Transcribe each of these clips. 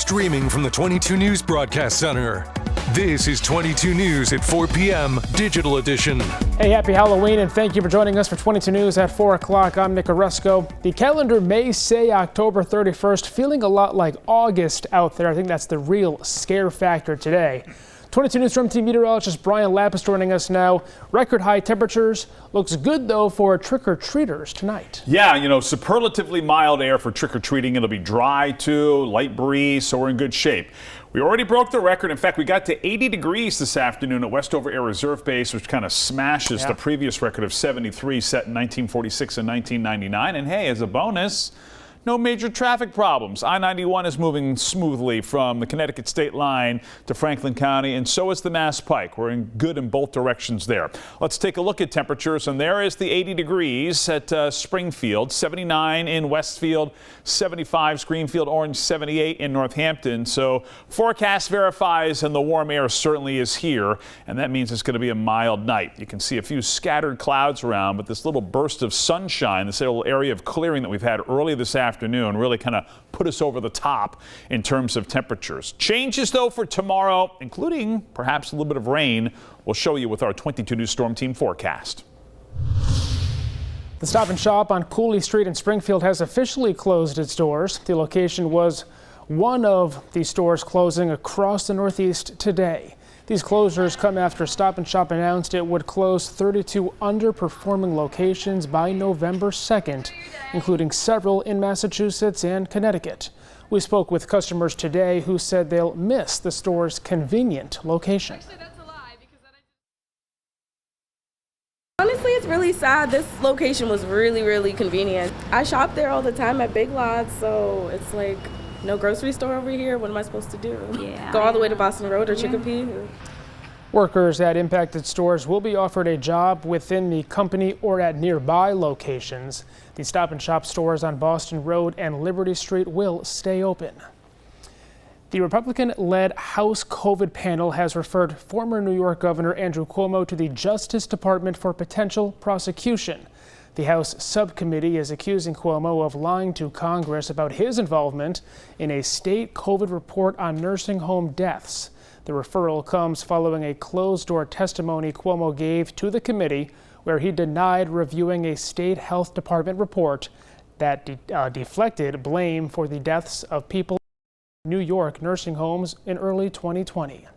Streaming from the 22 News Broadcast Center. This is 22 News at 4 p.m. Digital Edition. Hey, happy Halloween, and thank you for joining us for 22 News at 4 o'clock. I'm Nick Oresco. The calendar may say October 31st, feeling a lot like August out there. I think that's the real scare factor today. 22 News Storm Team meteorologist Brian Lapis joining us now. Record high temperatures. Looks good, though, for trick-or-treaters tonight. Yeah, superlatively mild air for trick-or-treating. It'll be dry, too, light breeze, so we're in good shape. We already broke the record. In fact, we got to 80 degrees this afternoon at Westover Air Reserve Base, which kind of smashes the previous record of 73 set in 1946 and 1999. And hey, as a bonus, no major traffic problems. I-91 is moving smoothly from the Connecticut state line to Franklin County, and so is the Mass Pike. We're in good in both directions there. Let's take a look at temperatures, and there is the 80 degrees at Springfield, 79 in Westfield, 75 Greenfield, Orange, 78 in Northampton. So forecast verifies, and the warm air certainly is here, and that means it's going to be a mild night. You can see a few scattered clouds around, but this little burst of sunshine, this little area of clearing that we've had early this afternoon really kind of put us over the top in terms of temperatures. Changes, though, for tomorrow, including perhaps a little bit of rain. We'll show you with our 22 News Storm Team forecast. The Stop and Shop on Cooley Street in Springfield has officially closed its doors. The location was one of the stores closing across the Northeast today. These closures come after Stop and Shop announced it would close 32 underperforming locations by November 2nd, including several in Massachusetts and Connecticut. We spoke with customers today who said they'll miss the store's convenient location. Honestly, it's really sad. This location was really convenient. I shop there all the time at Big Lots, so it's like no grocery store over here. What am I supposed to do? Go all the way to Boston Road or Chicopee? Workers at impacted stores will be offered a job within the company or at nearby locations. The Stop and Shop stores on Boston Road and Liberty Street will stay open. The Republican-led House COVID panel has referred former New York Governor Andrew Cuomo to the Justice Department for potential prosecution. The House subcommittee is accusing Cuomo of lying to Congress about his involvement in a state COVID report on nursing home deaths. The referral comes following a closed-door testimony Cuomo gave to the committee where he denied reviewing a state health department report that deflected blame for the deaths of people in New York nursing homes in early 2020.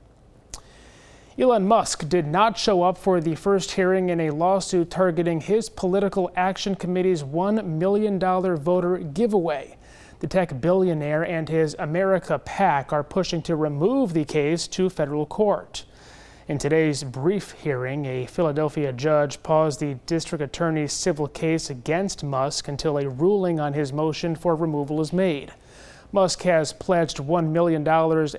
Elon Musk did not show up for the first hearing in a lawsuit targeting his political action committee's $1 million voter giveaway. The tech billionaire and his America PAC are pushing to remove the case to federal court. In today's brief hearing, a Philadelphia judge paused the district attorney's civil case against Musk until a ruling on his motion for removal is made. Musk has pledged $1 million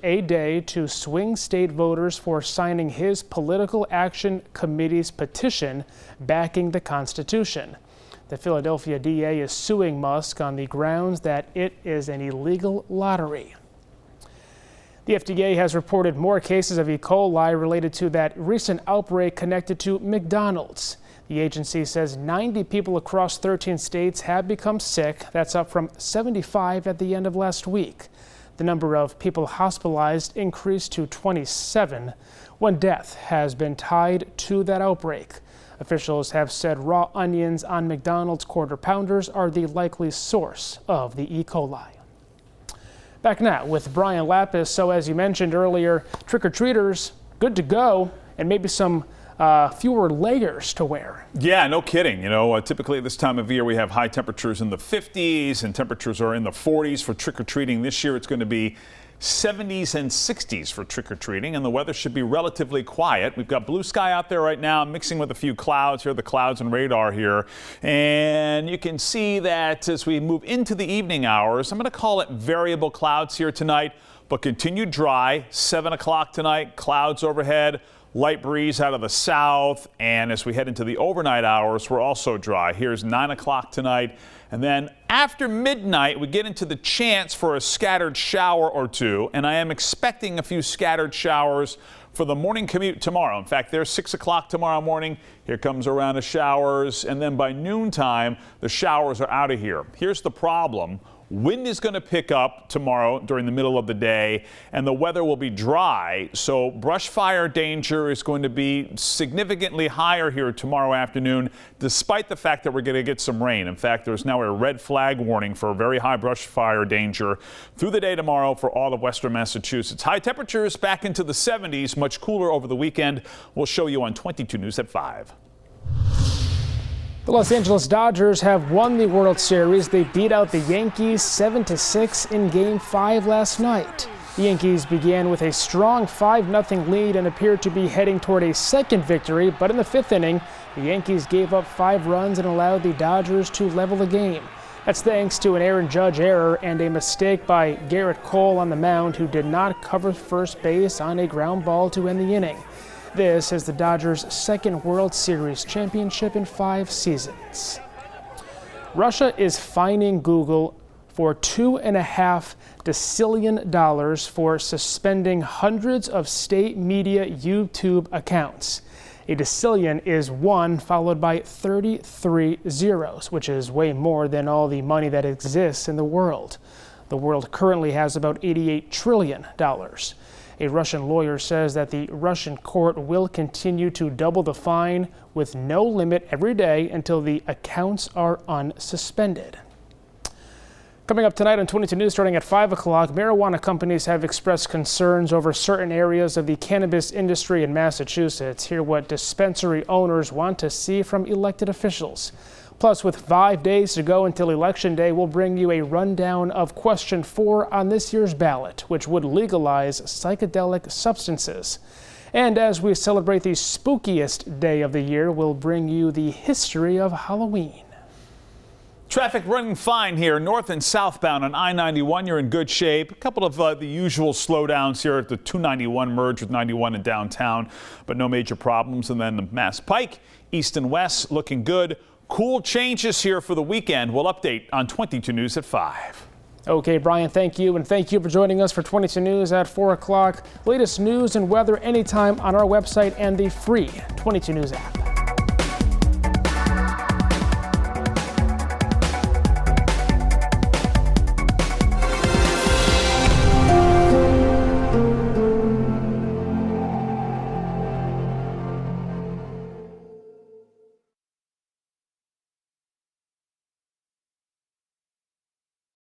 a day to swing state voters for signing his Political Action Committee's petition backing the Constitution. The Philadelphia DA is suing Musk on the grounds that it is an illegal lottery. The FDA has reported more cases of E. coli related to that recent outbreak connected to McDonald's. The agency says 90 people across 13 states have become sick. That's up from 75 at the end of last week. The number of people hospitalized increased to 27. One death has been tied to that outbreak. Officials have said raw onions on McDonald's Quarter Pounders are the likely source of the E. coli. Back now with Brian Lapis. So as you mentioned earlier, trick-or-treaters good to go, and maybe some fewer layers to wear. Yeah, no kidding. Typically at this time of year we have high temperatures in the 50s and temperatures are in the 40s for trick-or-treating. This year it's going to be 70s and 60s for trick-or-treating, and the weather should be relatively quiet. We've got blue sky out there right now mixing with a few clouds. Here are the clouds and radar here, and you can see that as we move into the evening hours, I'm going to call it variable clouds here tonight, but continued dry. 7 o'clock tonight, clouds overhead, light breeze out of the south, and as we head into the overnight hours, we're also dry. Here's 9 o'clock tonight, and then after midnight, we get into the chance for a scattered shower or two, and I am expecting a few scattered showers for the morning commute tomorrow. In fact, there's 6 o'clock tomorrow morning. Here comes a round of showers, and then by noontime, the showers are out of here. Here's the problem. Wind is going to pick up tomorrow during the middle of the day, and the weather will be dry. So brush fire danger is going to be significantly higher here tomorrow afternoon, despite the fact that we're going to get some rain. In fact, there's now a red flag warning for very high brush fire danger through the day tomorrow for all of western Massachusetts. High temperatures back into the 70s, much cooler over the weekend. We'll show you on 22 News at 5. The Los Angeles Dodgers have won the World Series. They beat out the Yankees 7-6 in Game 5 last night. The Yankees began with a strong 5-0 lead and appeared to be heading toward a second victory, but in the 5th inning, the Yankees gave up 5 runs and allowed the Dodgers to level the game. That's thanks to an Aaron Judge error and a mistake by Garrett Cole on the mound, who did not cover first base on a ground ball to end the inning. This is the Dodgers' second World Series championship in 5 seasons. Russia is fining Google for $2.5 decillion for suspending hundreds of state media YouTube accounts. A decillion is 1 followed by 33 zeros, which is way more than all the money that exists in the world. The world currently has about $88 trillion. A Russian lawyer says that the Russian court will continue to double the fine with no limit every day until the accounts are unsuspended. Coming up tonight on 22 News starting at 5 o'clock, marijuana companies have expressed concerns over certain areas of the cannabis industry in Massachusetts. Hear what dispensary owners want to see from elected officials. Plus, with 5 days to go until Election Day, we'll bring you a rundown of question 4 on this year's ballot, which would legalize psychedelic substances. And as we celebrate the spookiest day of the year, we'll bring you the history of Halloween. Traffic running fine here, north and southbound on I-91. You're in good shape. A couple of the usual slowdowns here at the 291 merge with 91 in downtown, but no major problems. And then the Mass Pike, east and west, looking good. Cool changes here for the weekend. We'll update on 22 News at 5. Okay, Brian, thank you. And thank you for joining us for 22 News at 4 o'clock. Latest news and weather anytime on our website and the free 22 News app.